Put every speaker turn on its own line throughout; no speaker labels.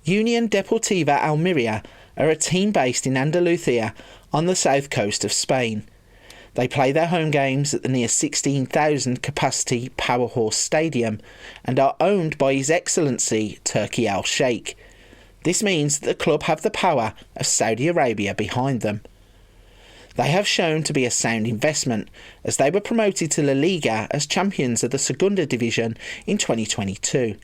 Union Deportiva Almeria are a team based in Andalusia on the south coast of Spain. They play their home games at the near 16,000 capacity Powerhorse Stadium and are owned by His Excellency Turki Al-Sheikh. This means that the club have the power of Saudi Arabia behind them. They have shown to be a sound investment as they were promoted to La Liga as champions of the Segunda Division in 2022.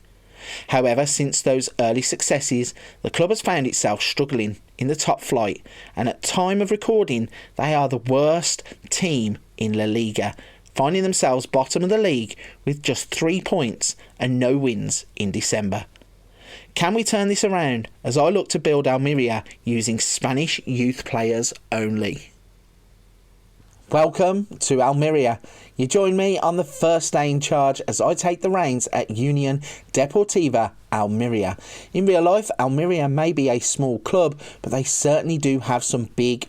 However, since those early successes, the club has found itself struggling in the top flight, and at time of recording, they are the worst team in La Liga, finding themselves bottom of the league with just 3 points and no wins in December. Can we turn this around as I look to build Almeria using Spanish youth players only? Welcome to Almeria. You join me on the first day in charge as I take the reins at Union Deportiva Almeria. In real life, Almeria may be a small club, but they certainly do have some big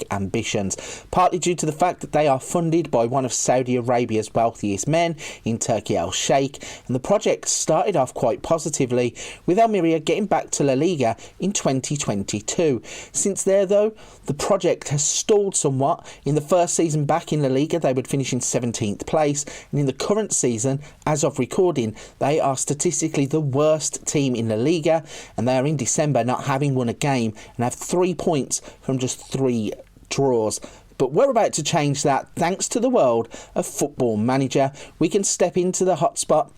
ambitions, partly due to the fact that they are funded by one of Saudi Arabia's wealthiest men in Turki Al-Sheikh, and the project started off quite positively, with Almeria getting back to La Liga in 2022. Since there, though, the project has stalled somewhat. In the first season back in La Liga, they would finish in 17th place, and in the current season, as of recording, they are statistically the worst team in La Liga, and they are in December not having won a game and have 3 points from just 3 draws. But we're about to change that thanks to the world of Football Manager. We can step into the hotspot,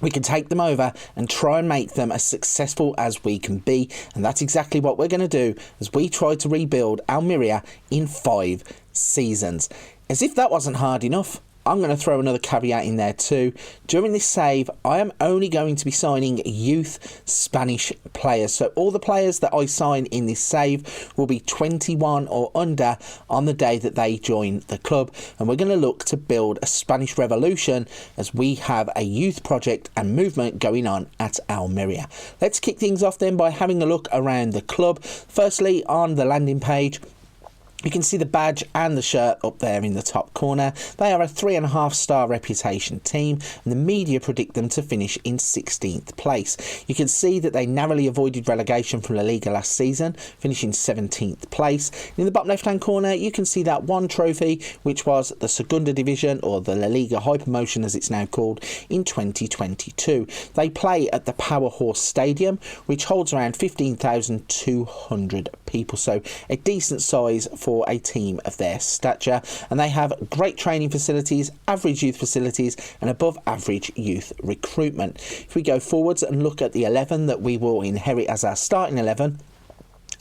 we can take them over and try and make them as successful as we can be, and that's exactly what we're going to do as we try to rebuild Almeria in 5 seasons. As if that wasn't hard enough, I'm going to throw another caveat in there too. During this save, I am only going to be signing youth Spanish players. So all the players that I sign in this save will be 21 or under on the day that they join the club. And we're going to look to build a Spanish revolution as we have a youth project and movement going on at Almeria. Let's kick things off then by having a look around the club. Firstly, on the landing page, you can see the badge and the shirt up there in the top corner. They are a 3.5-star reputation team, and the media predict them to finish in 16th place. You can see that they narrowly avoided relegation from La Liga last season, finishing 17th place. In the bottom left-hand corner, you can see that one trophy, which was the Segunda Division, or the La Liga High Promotion as it's now called, in 2022. They play at the Powerhorse Stadium, which holds around 15,200 people, so a decent size for a team of their stature, and they have great training facilities, average youth facilities, and above average youth recruitment. If we go forwards and look at the 11 that we will inherit as our starting 11,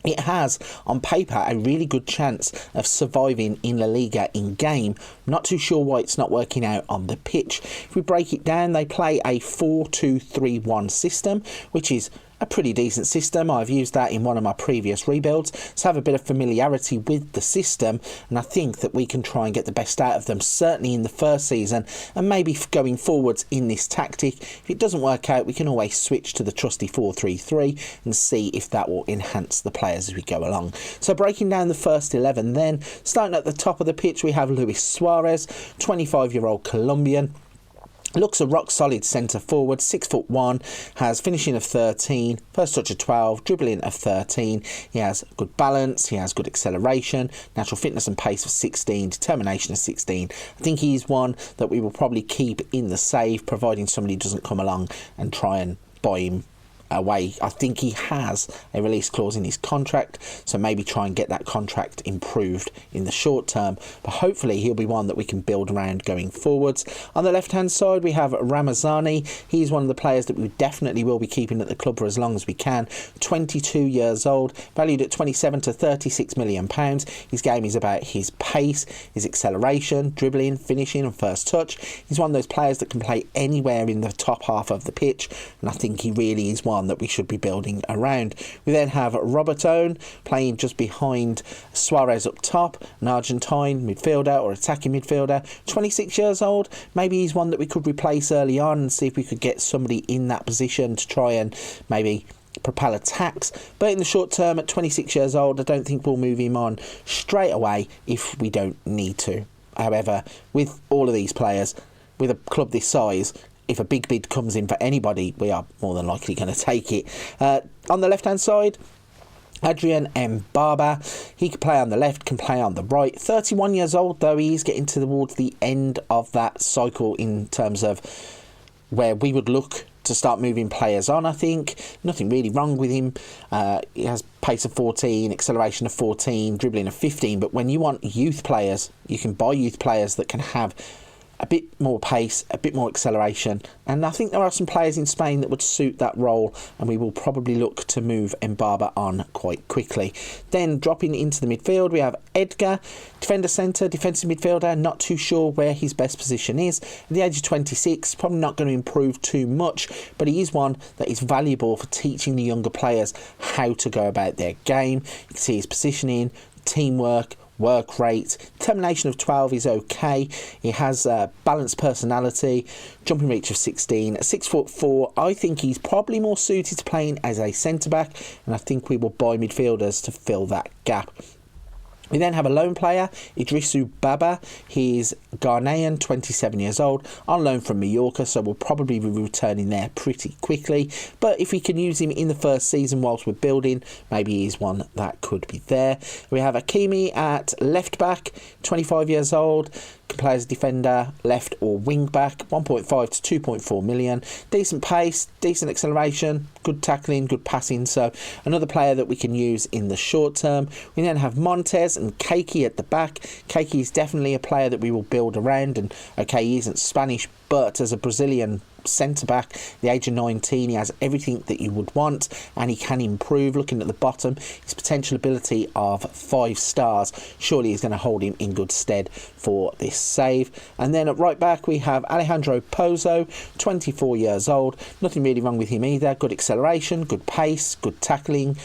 it has, on paper, a really good chance of surviving in La Liga in game. Not too sure why it's not working out on the pitch. If we break it down, they play a 4-2-3-1 system, which is a pretty decent system. I've used that in one of my previous rebuilds, so I have a bit of familiarity with the system, and I think that we can try and get the best out of them, certainly in the first season, and maybe going forwards in this tactic. If it doesn't work out, we can always switch to the trusty 4-3-3 and see if that will enhance the players as we go along. So breaking down the first 11 then, starting at the top of the pitch, we have Luis Suarez, 25-year-old Colombian. Looks a rock-solid centre forward, 6'1", has finishing of 13, first touch of 12, dribbling of 13. He has good balance, he has good acceleration, natural fitness and pace of 16, determination of 16. I think he's one that we will probably keep in the save, providing somebody doesn't come along and try and buy him away. I think he has a release clause in his contract, so maybe try and get that contract improved in the short term, but hopefully he'll be one that we can build around going forwards. On the left hand side, we have Ramazani. He's one of the players that we definitely will be keeping at the club for as long as we can. 22 years old, valued at 27 to 36 million pounds. His game is about his pace, his acceleration, dribbling, finishing and first touch. He's one of those players that can play anywhere in the top half of the pitch, and I think he really is one that we should be building around. We then have Robertone playing just behind Suarez up top, an Argentine midfielder or attacking midfielder, 26 years old. Maybe he's one that we could replace early on and see if we could get somebody in that position to try and maybe propel attacks. But in the short term, at 26 years old, I don't think we'll move him on straight away if we don't need to. However, with all of these players, with a club this size, if a big bid comes in for anybody, we are more than likely going to take it. On the left-hand side, Adrian Mbaba, he can play on the left, can play on the right. 31 years old, though he is getting towards the end of that cycle in terms of where we would look to start moving players on, I think. Nothing really wrong with him. He has pace of 14, acceleration of 14, dribbling of 15. But when you want youth players, you can buy youth players that can have a bit more pace, a bit more acceleration, and I think there are some players in Spain that would suit that role, and we will probably look to move Mbaba on quite quickly. Then dropping into the midfield, we have Edgar, defender centre, defensive midfielder, not too sure where his best position is. At the age of 26, probably not going to improve too much, but he is one that is valuable for teaching the younger players how to go about their game. You can see his positioning, teamwork, work rate, determination of 12 is okay. He has a balanced personality, jumping reach of 16, 6'4". I think he's probably more suited to playing as a centre back, and I think we will buy midfielders to fill that gap. We then have a loan player, Idrisu Baba. He's Ghanaian, 27 years old, on loan from Mallorca, so we'll probably be returning there pretty quickly. But if we can use him in the first season whilst we're building, maybe he's one that could be there. We have Akimi at left back, 25 years old, can play as a defender, left or wing back, 1.5 to 2.4 million. Decent pace, decent acceleration, good tackling, good passing. So another player that we can use in the short term. We then have Montez and Keiki at the back. Keiki is definitely a player that we will build around, and okay, he isn't Spanish, but as a Brazilian centre back, the age of 19, he has everything that you would want, and he can improve. Looking at the bottom, his potential ability of 5 stars surely is going to hold him in good stead for this save. And then at right back we have Alejandro Pozo, 24 years old. Nothing really wrong with him either. Good acceleration, good pace, good tackling,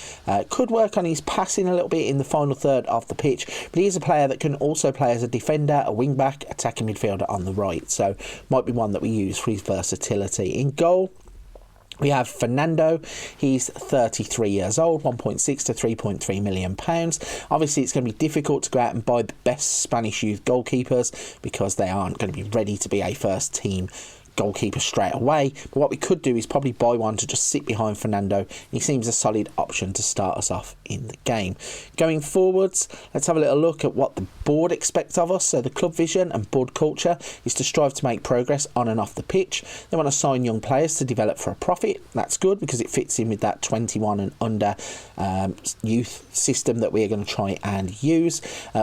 could work on his passing a little bit in the final third of the pitch, but he is a player that can also play as a defender, a wing back, attacking midfielder on the right, so might be one that we use for his versatility. In goal, we have Fernando. He's 33 years old, 1.6 to 3.3 million pounds. Obviously, it's going to be difficult to go out and buy the best Spanish youth goalkeepers because they aren't going to be ready to be a first team goalkeeper straight away. But what we could do is probably buy one to just sit behind Fernando. He seems a solid option to start us off in the game. Going forwards, let's have a little look at what the board expects of us. So the club vision and board culture is to strive to make progress on and off the pitch. They want to sign young players to develop for a profit. That's good because it fits in with that 21 and under youth system that we are going to try and use.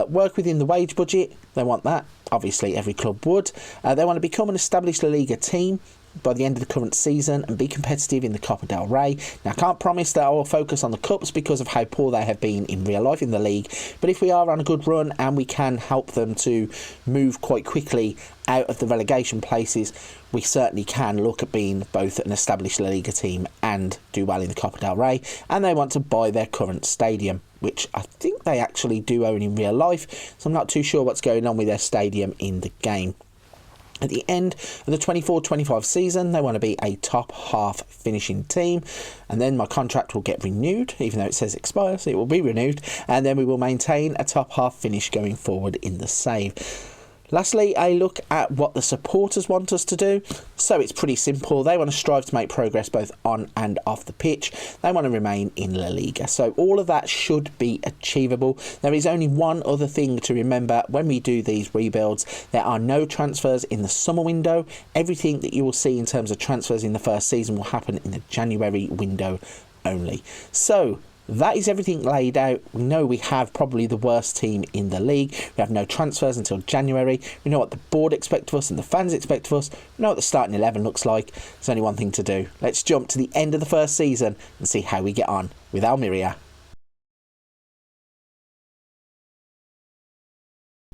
Work within the wage budget. They want that. Obviously, every club would. They want to become an established La Liga team by the end of the current season and be competitive in the Copa del Rey. Now, I can't promise that I will focus on the cups because of how poor they have been in real life in the league, but if we are on a good run and we can help them to move quite quickly out of the relegation places, we certainly can look at being both an established La Liga team and do well in the Copa del Rey. And they want to buy their current stadium, which I think they actually do own in real life, so I'm not too sure what's going on with their stadium in the game. At the end of the 24-25 season, they want to be a top half finishing team, and then my contract will get renewed, even though it says expire, so it will be renewed, and then we will maintain a top half finish going forward in the save. Lastly, a look at what the supporters want us to do. So it's pretty simple. They want to strive to make progress both on and off the pitch. They want to remain in La Liga. So all of that should be achievable. There is only one other thing to remember when we do these rebuilds. There are no transfers in the summer window. Everything that you will see in terms of transfers in the first season will happen in the January window only. So that is everything laid out. We know we have probably the worst team in the league. We have no transfers until January. We know what the board expect of us and the fans expect of us. We know what the starting 11 looks like. There's only one thing to do. Let's jump to the end of the first season and see how we get on with Almeria.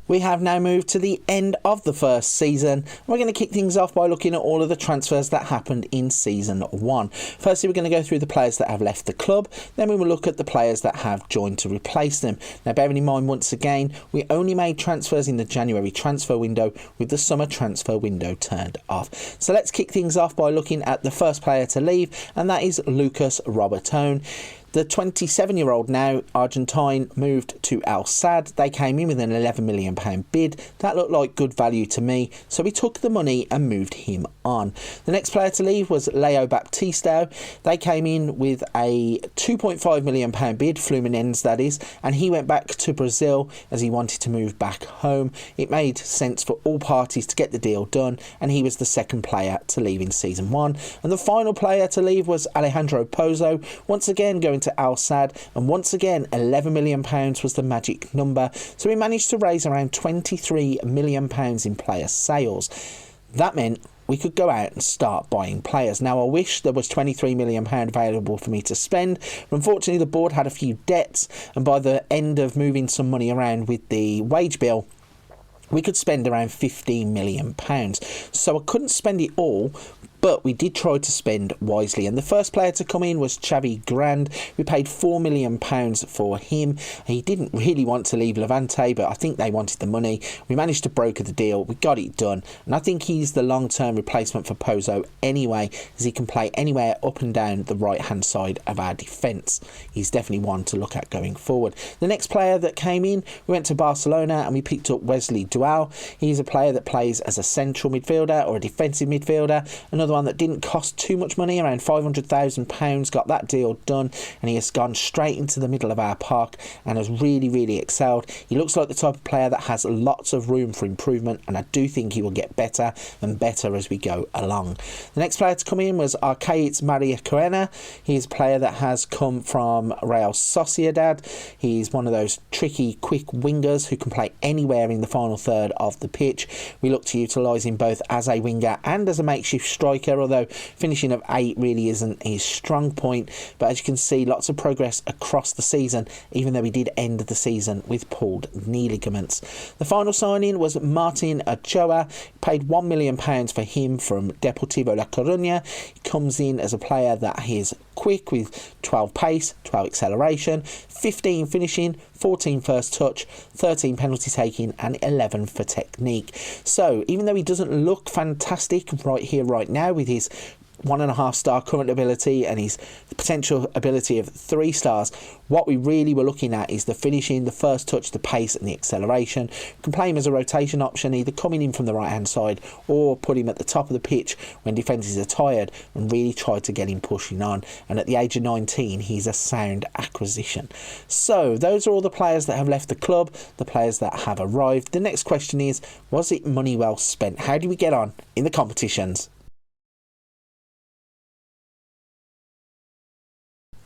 We have now moved to the end of the first season. We're going to kick things off by looking at all of the transfers that happened in season 1. Firstly, we're going to go through the players that have left the club. Then we will look at the players that have joined to replace them. Now, bearing in mind, once again, we only made transfers in the January transfer window with the summer transfer window turned off. So let's kick things off by looking at the first player to leave, and that is Lucas Robertone. The 27-year-old now Argentine moved to Al Sadd. They came in with an £11 million bid. That looked like good value to me, so we took the money and moved him on. The next player to leave was Leo Baptistao. They came in with a £2.5 million bid, Fluminense that is, and he went back to Brazil as he wanted to move back home. It made sense for all parties to get the deal done, and he was the second player to leave in season 1. And the final player to leave was Alejandro Pozo, once again going to Al Sadd, and once again £11 million was the magic number. So we managed to raise around £23 million in player sales. That meant we could go out and start buying players. Now, I wish there was £23 million available for me to spend, but unfortunately the board had a few debts, and by the end of moving some money around with the wage bill, we could spend around £15 million. So I couldn't spend it all, but we did try to spend wisely. And the first player to come in was Xavi Grand. We paid £4 million for him. He didn't really want to leave Levante, but I think they wanted the money. We managed to broker the deal. We got it done. And I think he's the long-term replacement for Pozo anyway, as he can play anywhere up and down the right-hand side of our defence. He's definitely one to look at going forward. The next player that came in, we went to Barcelona and we picked up Wesley Dual. He's a player that plays as a central midfielder or a defensive midfielder. Another one that didn't cost too much money, around £500,000, got that deal done, and he has gone straight into the middle of our park and has really excelled. He looks like the type of player that has lots of room for improvement, and I do think he will get better and better as we go along. The next player to come in was Arcaiz Maria Coena. He's a player that has come from Real Sociedad. He's one of those tricky, quick wingers who can play anywhere in the final third of the pitch. We look to utilise him both as a winger and as a makeshift striker, although finishing of 8 really isn't his strong point. But as you can see, lots of progress across the season, even though he did end the season with pulled knee ligaments. The final signing was Martin Ochoa. Paid £1 million for him from Deportivo La Coruña. He comes in as a player that is quick with 12 pace, 12 acceleration, 15 finishing, 14 first touch, 13 penalty taking and 11 for technique. So even though he doesn't look fantastic right here right now with his 1.5 star current ability and his potential ability of 3 stars, what we really were looking at is the finishing, the first touch, the pace and the acceleration. We can play him as a rotation option, either coming in from the right hand side or put him at the top of the pitch when defences are tired, and really try to get him pushing on. And at the age of 19 he's a sound acquisition. So those are all the players that have left the club, the players that have arrived. The next question is, was it money well spent? How do we get on in the competitions?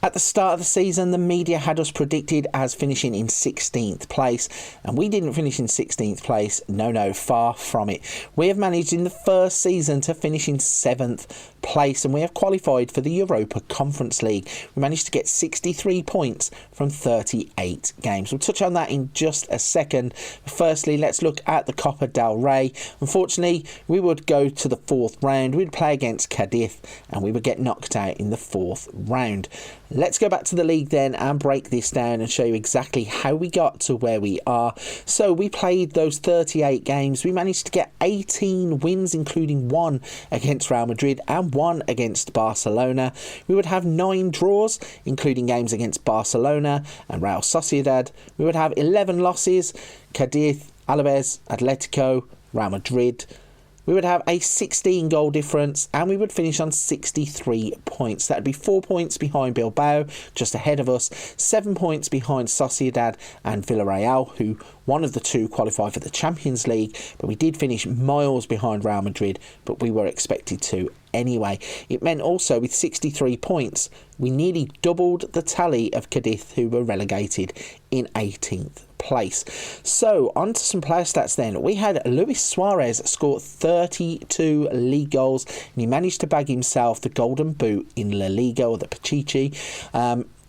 At the start of the season, the media had us predicted as finishing in 16th place, and we didn't finish in 16th place. No, far from it. We have managed in the first season to finish in 7th place, and we have qualified for the Europa Conference League. We managed to get 63 points from 38 games. We'll touch on that in just a second. Firstly, let's look at the Copa del Rey. Unfortunately, we would go to the 4th round. We'd play against Cadiz, and we would get knocked out in the 4th round. Let's go back to the league then and break this down and show you exactly how we got to where we are. So we played those 38 games. We managed to get 18 wins, including 1 against Real Madrid and 1 against Barcelona. We would have 9 draws, including games against Barcelona and Real Sociedad. We would have 11 losses, Cadiz, Alaves, Atletico, Real Madrid. We would have a 16 goal difference, and we would finish on 63 points. That would be 4 points behind Bilbao, just ahead of us, 7 points behind Sociedad and Villarreal, who one of the two qualified for the Champions League, but we did finish miles behind Real Madrid, but we were expected to anyway. It meant also with 63 points, we nearly doubled the tally of Cadiz, who were relegated in 18th place. So on to some player stats then. We had Luis Suarez score 32 league goals, and he managed to bag himself the golden boot in La Liga, or the Pichichi.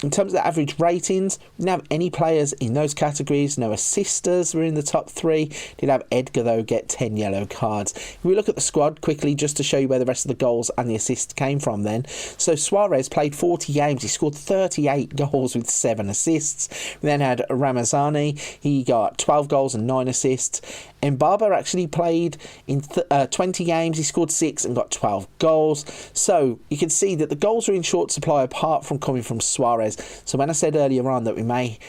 In terms of the average ratings, we didn't have any players in those categories. No assisters were in the top 3. Did have Edgar, though, get 10 yellow cards. If we look at the squad quickly, just to show you where the rest of the goals and the assists came from then. So Suarez played 40 games. He scored 38 goals with 7 assists. We then had Ramazani. He got 12 goals and 9 assists. Mbaba actually played in 20 games. He scored 6 and got 12 goals. So you can see that the goals are in short supply apart from coming from Suarez. So when I said earlier on that we may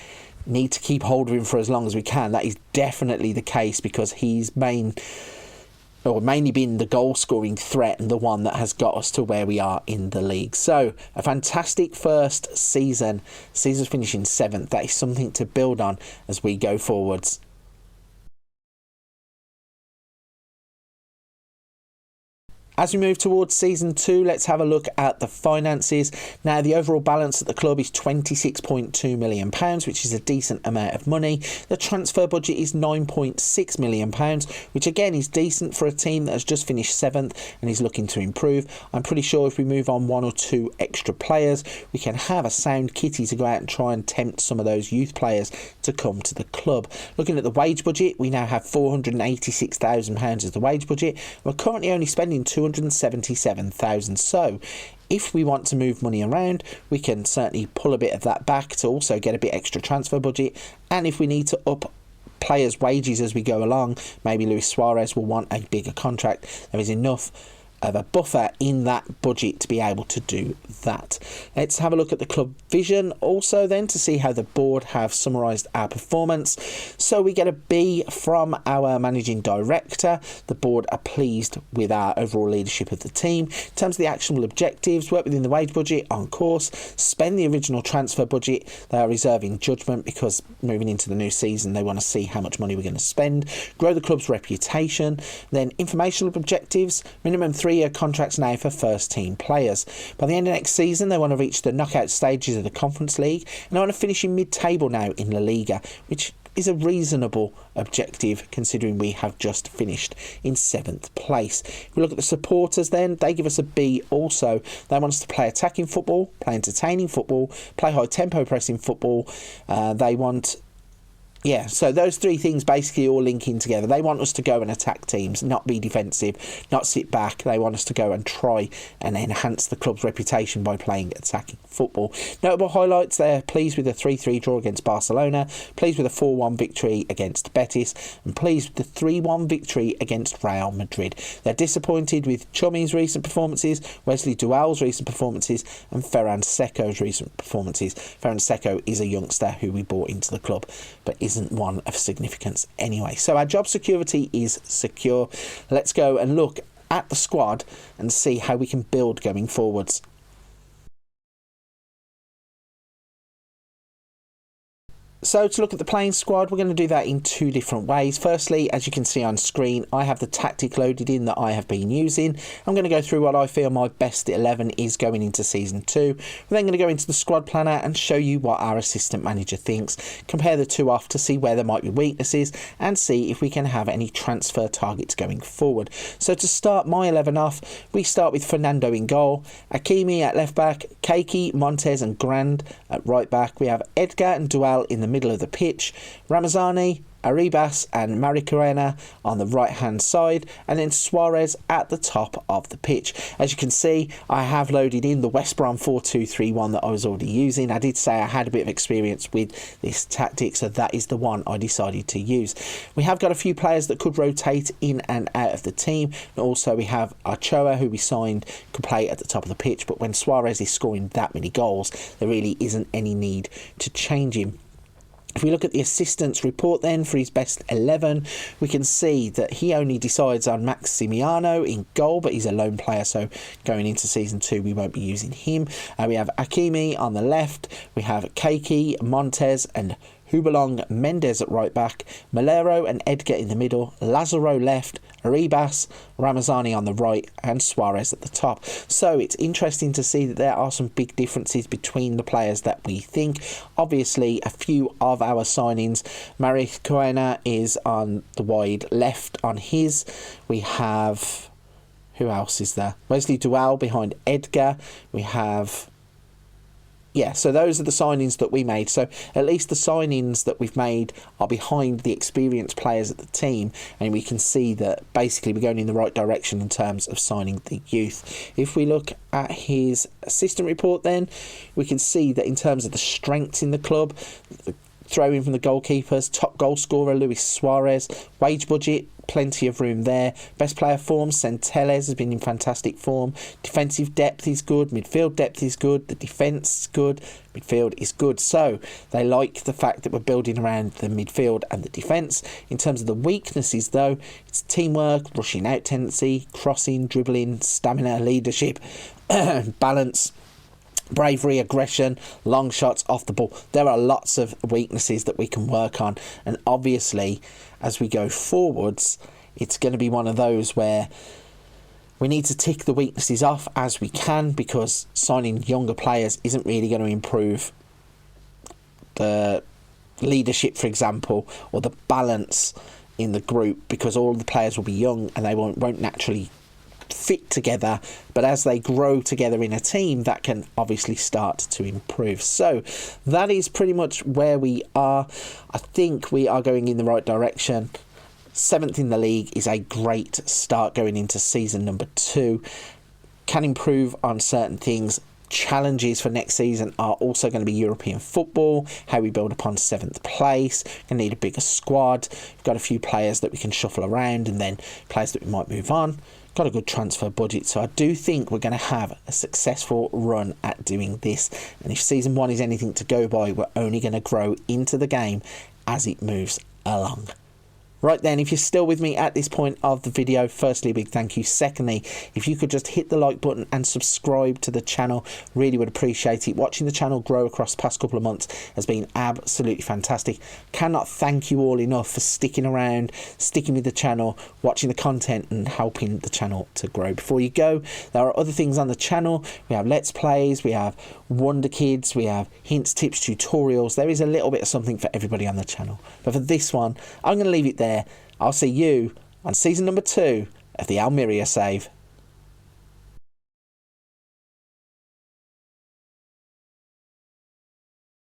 need to keep hold of him for as long as we can, that is definitely the case, because his main or mainly been the goal scoring threat and the one that has got us to where we are in the league. So a fantastic first season. Season's finishing 7th. That is something to build on as we go forwards. As we move towards Season 2, let's have a look at the finances. Now, the overall balance at the club is £26.2 million, which is a decent amount of money. The transfer budget is £9.6 million, which again is decent for a team that has just finished 7th and is looking to improve. I'm pretty sure if we move on 1 or 2 extra players, we can have a sound kitty to go out and try and tempt some of those youth players to come to the club. Looking at the wage budget, we now have £486,000 as the wage budget. We're currently only spending £277,000. So if we want to move money around, we can certainly pull a bit of that back to also get a bit extra transfer budget. And if we need to up players' wages as we go along, maybe Luis Suarez will want a bigger contract. There is enough of a buffer in that budget to be able to do that. Let's have a look at the club vision also then to see how the board have summarised our performance. So we get a B from our managing director. The board are pleased with our overall leadership of the team. In terms of the actionable objectives, work within the wage budget, on course, spend the original transfer budget. They are reserving judgment because moving into the new season they want to see how much money we're going to spend. Grow the club's reputation. Then informational objectives, minimum 3-year contracts now for first team players. By the end of next season they want to reach the knockout stages of the Conference League and they want to finish in mid-table now in La Liga, which is a reasonable objective considering we have just finished in 7th place. If we look at the supporters then, they give us a B also. They want us to play attacking football, play entertaining football, play high tempo pressing football. They want so those 3 things basically all linking together. They want us to go and attack teams, not be defensive, not sit back. They want us to go and try and enhance the club's reputation by playing attacking football. Notable highlights, they're pleased with the 3-3 draw against Barcelona, pleased with a 4-1 victory against Betis, and pleased with the 3-1 victory against Real Madrid. They're disappointed with Chumi's recent performances, Wesley Dual's recent performances, and Ferran Seco's recent performances. Ferran Seco is a youngster who we brought into the club, but isn't one of significance anyway. So our job security is secure. Let's go and look at the squad and see how we can build going forwards. So to look at the playing squad, we're going to do that in 2 different ways. Firstly, as you can see on screen, I have the tactic loaded in that I have been using. I'm going to go through what I feel my best 11 is going into Season 2. We're then going to go into the squad planner and show you what our assistant manager thinks. Compare the 2 off to see where there might be weaknesses and see if we can have any transfer targets going forward. So to start my 11 off, we start with Fernando in goal, Hakimi at left back, Keiki, Montes and Grand at right back. We have Edgar and Dual in the middle of the pitch, Ramazani, Arribas and Maricarena on the right hand side, and then Suarez at the top of the pitch. As you can see, I have loaded in the West Brom 4-2-3-1 that I was already using. I did say I had a bit of experience with this tactic, so that is the one I decided to use. We have got a few players that could rotate in and out of the team, and also we have Ochoa, who we signed, could play at the top of the pitch, but when Suarez is scoring that many goals, there really isn't any need to change him. If we look at the assistant's report then for his best 11, we can see that he only decides on Maximiano in goal, but he's a lone player, so going into Season 2 we won't be using him. We have Hakimi on the left, we have Keiki, Montes and Hubelong Mendes at right back, Malero and Edgar in the middle, Lazaro left, Arribas, Ramazani on the right and Suarez at the top. So it's interesting to see that there are some big differences between the players that we think. Obviously a few of our signings, Maricarena is on the wide left on his. We have, who else is there? Wesley Dual behind Edgar. We have so those are the signings that we made. So at least the signings that we've made are behind the experienced players at the team, and we can see that basically we're going in the right direction in terms of signing the youth. If we look at his assistant report then, we can see that in terms of the strengths in the club, throw in from the goalkeepers, top goal scorer Luis Suarez, wage budget plenty of room there. Best player form, Centelles has been in fantastic form. Defensive depth is good. Midfield depth is good. The defence is good. Midfield is good. So they like the fact that we're building around the midfield and the defence. In terms of the weaknesses, though, it's teamwork, rushing out tendency, crossing, dribbling, stamina, leadership, balance, bravery, aggression, long shots off the ball. There are lots of weaknesses that we can work on, and obviously as we go forwards it's going to be one of those where we need to tick the weaknesses off as we can, because signing younger players isn't really going to improve the leadership, for example, or the balance in the group, because all the players will be young and they won't naturally fit together. But as they grow together in a team, that can obviously start to improve. So that is pretty much where we are. I think we are going in the right direction. 7th in the league is a great start going into season number 2. Can improve on certain things. Challenges for next season are also going to be European football, how we build upon 7th place. Going to need a bigger squad. We've got a few players that we can shuffle around, and then players that we might move on. Got a good transfer budget, so I do think we're going to have a successful run at doing this. And if season 1 is anything to go by, we're only going to grow into the game as it moves along. Right then, if you're still with me at this point of the video, firstly, a big thank you. Secondly, if you could just hit the like button and subscribe to the channel, really would appreciate it. Watching the channel grow across the past couple of months has been absolutely fantastic. Cannot thank you all enough for sticking around, sticking with the channel, watching the content and helping the channel to grow. Before you go, there are other things on the channel. We have Let's Plays, we have Wonder Kids, we have hints, tips, tutorials. There is a little bit of something for everybody on the channel. But for this one, I'm going to leave it there. I'll see you on season number 2 of the Almeria Save.